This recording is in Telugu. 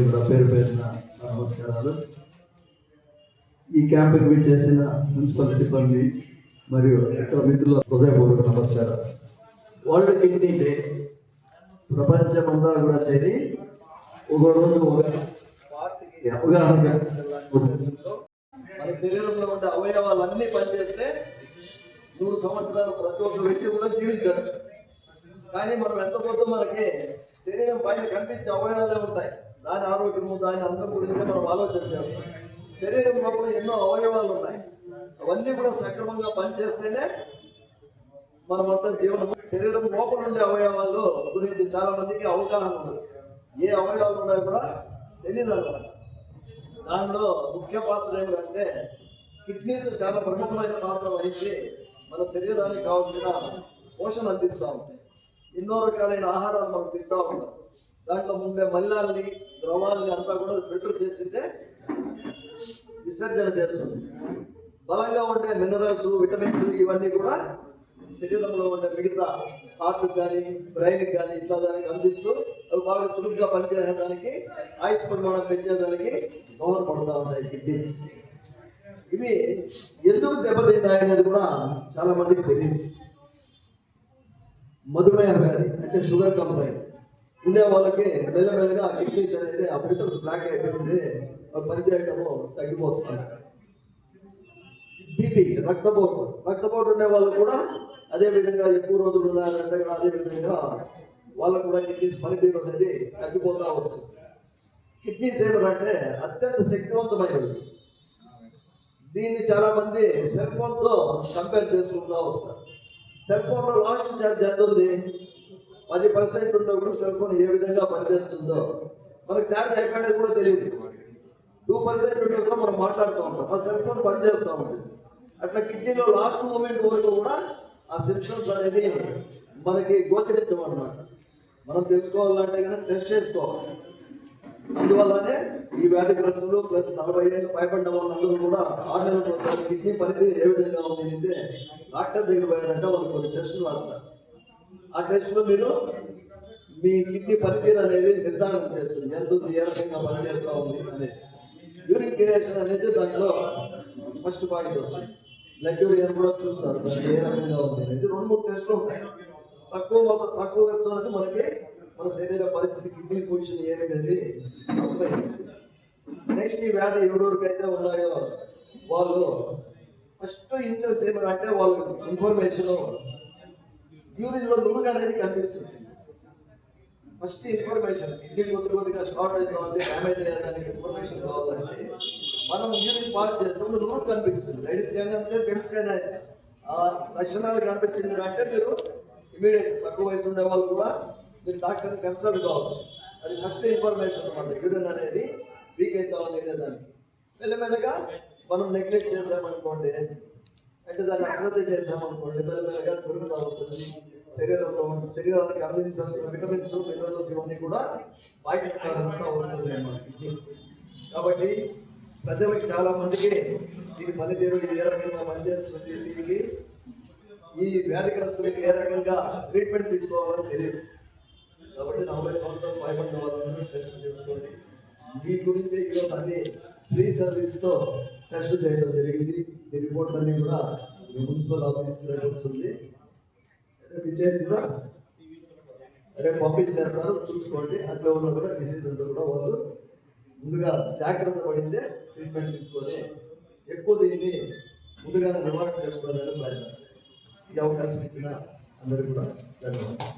కూడా పేరు పేరున నమస్కారాలు. ఈ క్యాంపుకి విచ్చేసిన మున్సిపల్ సిబ్బంది మరియు ఇతర మిత్రుల హృదయపూర్వక నమస్కారం. వరల్డ్ కిడ్నీ డే ప్రపంచమంతా కూడా చేరి ఒక రోజు పార్టీకి అవగాహన మన శరీరంలో ఉండే అవయవాలన్నీ పనిచేస్తే 100 సంవత్సరాలు ప్రతి ఒక్క వ్యక్తి కూడా జీవించవచ్చు. కానీ మనం ఎంత పోతే మనకి శరీరం పైన కనిపించే అవయవాలే ఉంటాయి. దాని ఆరోగ్యము దాని అందం గురించి మనం ఆలోచన చేస్తాం. శరీరం లోపల ఎన్నో అవయవాలు ఉన్నాయి. అవన్నీ కూడా సక్రమంగా పనిచేస్తేనే మనమంతా జీవనం. శరీరం లోపల ఉండే అవయవాలు గురించి చాలా మందికి అవగాహన ఉండదు. ఏ అవయవాలు ఉన్నాయో కూడా తెలియదు అన్నమాట. దానిలో ముఖ్య పాత్ర ఏమిటంటే కిడ్నీస్ చాలా ప్రముఖమైన పాత్ర వహించి మన శరీరానికి కావాల్సిన పోషణ అందిస్తూ ఉంటాయి. ఎన్నో రకాలైన ఆహారాలు మనం తింటూ ఉంటాం. దాంట్లో ఉండే మలినాల్ని ద్రవాల్ని అంతా కూడా ఫిల్టర్ చేసిందే విసర్జన చేస్తుంది. బలంగా ఉండే మినరల్స్, విటమిన్స్ ఇవన్నీ కూడా శరీరంలో ఉండే మిగతా హార్ట్కి కానీ బ్రెయిన్కి కానీ ఇట్లా దానికి అందిస్తూ అవి బాగా చురుగ్గా పనిచేసేదానికి, ఆయుష్ పరిమాణం పెంచేదానికి దోహదపడుతూ ఉంటాయి కిడ్నీస్. ఇవి ఎందుకు దెబ్బతింటాయి అనేది కూడా చాలా మందికి తెలియదు. మధుమేహ వ్యాధి అంటే షుగర్ కంప్లైంట్ ఉండే వాళ్ళకి మెల్లమెల్లగా కిడ్నీస్ అనేది ఆ ఫిల్టర్స్ బ్లాక్ అయిపోయింది, పనిచేయటము తగ్గిపోతుంది. బీపీ రక్తపోటు ఉండే వాళ్ళు కూడా అదే విధంగా ఎక్కువ రోజులు ఉన్నారంటే కూడా అదే విధంగా వాళ్ళకు కూడా కిడ్నీస్ పనితీరు అనేది తగ్గిపోతూ వస్తుంది. కిడ్నీస్ ఏమంటే అత్యంత శక్తివంతమైనవి. దీన్ని చాలా మంది సెల్ ఫోన్తో కంపేర్ చేసుకుంటూ వస్తారు. సెల్ ఫోన్లో లాస్ట్ ఛార్జ్ ఎంత ఉంది? 10% ఉందో కూడా సెల్ ఫోన్ ఏ విధంగా పనిచేస్తుందో మనకు ఛార్జ్ అయిపోయినది కూడా తెలియదు. 2% ఉంటే కూడా మనం మాట్లాడుతూ ఉంటాం. ఆ సెల్ ఫోన్ పనిచేస్తూ ఉంటుంది. అట్లా కిడ్నీలో లాస్ట్ మూమెంట్ వరకు కూడా ఆ సిమ్టమ్స్ అనేది మనకి గోచరించమన్నమాట. మనం తెలుసుకోవాలంటే కనుక టెస్ట్ చేసుకోవాలి. అందువల్లనే ఈ వ్యాధిగ్రస్తులు ప్లస్ 40 ఏళ్ళు పైబడిన వాళ్ళందరూ కూడా 6 నెలలకు ఒకసారి కిడ్నీ పనితీరు ఏ విధంగా ఉంది అంటే డాక్టర్ దగ్గర పోయారంటే వాళ్ళు కొన్ని టెస్టులు రాస్తారు. ఆ టెస్టులో మీరు మీ కిడ్నీ పనితీరు అనేది నిర్ధారణ చేస్తుంది. ఎంత ఏ రకంగా పనిచేస్తూ ఉంది అనేది. యూరిన్ క్రియేషన్ అనేది దాంట్లో ఫస్ట్ పాయింట్ వస్తుంది. బ్లడ్ యూరియన్ కూడా చూస్తారు దాన్ని ఏ రకంగా ఉంది అనేది. 2-3 టెస్టులు ఉంటాయి. తక్కువ ఖర్చు మనకి మన శరీర పరిస్థితి, కిడ్నీ పొజిషన్ ఏమనేది అర్థమైంది. నెక్స్ట్ ఈ వ్యాధి ఎవరెవరికైతే ఉన్నాయో వాళ్ళు ఫస్ట్ ఇంట్రెస్ట్ ఏమంటే వాళ్ళు ఇన్ఫర్మేషన్ యూరిన్లో నురుగు అనేది కనిపిస్తుంది. ఫస్ట్ ఇన్ఫర్మేషన్ కిడ్నీ కొద్దిగా స్టార్ట్ అవుతుంది, డ్యామేజ్ అయ్యేదానికి ఇన్ఫర్మేషన్ కావాలంటే మనం యూరిన్ పాస్ చేస్తాం, నురుగు కనిపిస్తుంది. లేడీస్ కానీ అంతే, జెంట్స్ కానీ అయితే ఆ లక్షణాలు కనిపించింది అంటే మీరు ఇమీడియట్ తక్కువ వయసు ఉండే వాళ్ళు కూడా మీరు డాక్టర్ని కన్సల్ట్ కావచ్చు. అది ఫస్ట్ ఇన్ఫర్మేషన్ అన్నమాట. యూరిన్ అనేది వీక్ అవుతామని దానికి మెల్లమెల్లగా మనం నెగ్లెక్ట్ చేసామనుకోండి, అంటే దాన్ని అశ్రద్ధ చేసామనుకోండి, మెల్లమెల్లగా పెరుగుతూ వస్తుంది. శరీరానికి అందించాల్సిన విటమిన్స్, మినరల్స్ ఇవన్నీ కూడా బయటకు వస్తుంది అన్నమాట. కాబట్టి ప్రజలకు చాలా మందికి దీని పనితీరు ఏ రకంగా పనిచేస్తుంది, దీనికి ఈ వ్యాధిగ్రస్తులకి ఏ రకంగా ట్రీట్మెంట్ తీసుకోవాలని తెలియదు. కాబట్టి 40 సంవత్సరాలు పైబడిన వాళ్ళందరూ టెస్ట్ చేసుకోండి. మీ గురించి ఈరోజు అన్ని ఫ్రీ సర్వీస్తో టెస్ట్ చేయడం జరిగింది. ఈ రిపోర్ట్లన్నీ కూడా మున్సిపల్ ఆఫీస్కి వస్తుంది. విజయగా రేపు పంపించేస్తారు, చూసుకోండి. అట్లా ఉన్న కూడా డిసీజ్ ఉంటే కూడా వాళ్ళు ముందుగా జాగ్రత్త పడిందే ట్రీట్మెంట్ తీసుకొని ఎక్కువ దీన్ని ముందుగానే నివారణ చేసుకోవడానికి ప్రయత్నం. ఈ అవకాశం ఇచ్చిన అందరికీ కూడా ధన్యవాదాలు.